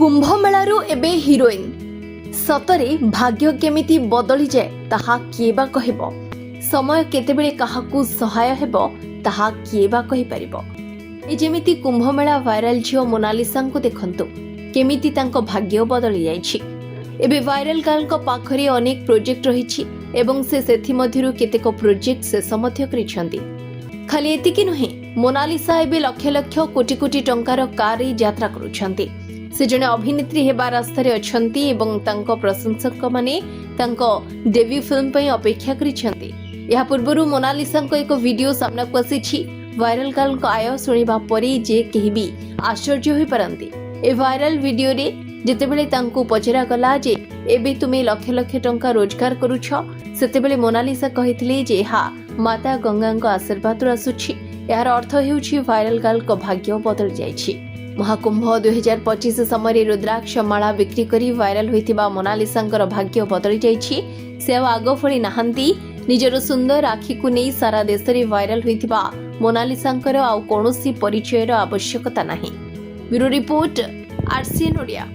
कुंभमेळारू एबे हिरोइन सतरे भाग्य केमिति बदली जाए ताहा किए बा कहिबो समय केतेबेले काहाकू सहाय हेबो ताहा किए बा कहि परिबो। ए जेमिति कुंभमेळा वायरल झियो मोनालिसा को देखंतु केमिति तांको भाग्य बदली जाइछि। एबे वायरल गर्ल को पाखरे अनेक प्रोजेक्ट रहिछि एवं से सेथि मध्यरु केतेक प्रोजेक्ट शेष मध्य करिसंती। खाली एतिकी नुहे मोनालिसा एबे लक्ष लक्ष कोटी कोटी टंकार कार यात्रा करुछंती। से जने अभिनेत्री हेबा रास्तार अछंती एवं तांको प्रशंसक माने तांको डेब्यू फिल्म पई अपेक्षा करिसंती। या पूर्वरु मोनालिसा को एक वीडियो सामना को आसीछि। वायरल गर्ल को आय सुनिबा परे जे केहि भी आश्चर्य होई परंती। ए वायरल वीडियो रे जेतेबेले तांको पचरा गला जे एबे तुमे लक्ष लक्ष टंका रोजगार करूछ सेतेबेले मोनालिसा कहिथिले जे हा माता गंगा को आशीर्वाद आसुछि। यार अर्थ हेउछि वायरल गर्ल को भाग्य बदल जाइछि। महाकुंभ 2025 समय रुद्राक्ष माला बिक्री करी वायरल होइथिबा मोनालिसांकर भाग्य बदली जाइछि। से आगो फळी नाहंती। निजर सुंदर आखि को नहीं सारा देश रे वायरल होइथिबा मोनालिसांकर आ कोनोसी परिचयर आवश्यकता नाही। Bureau report RCN Odia.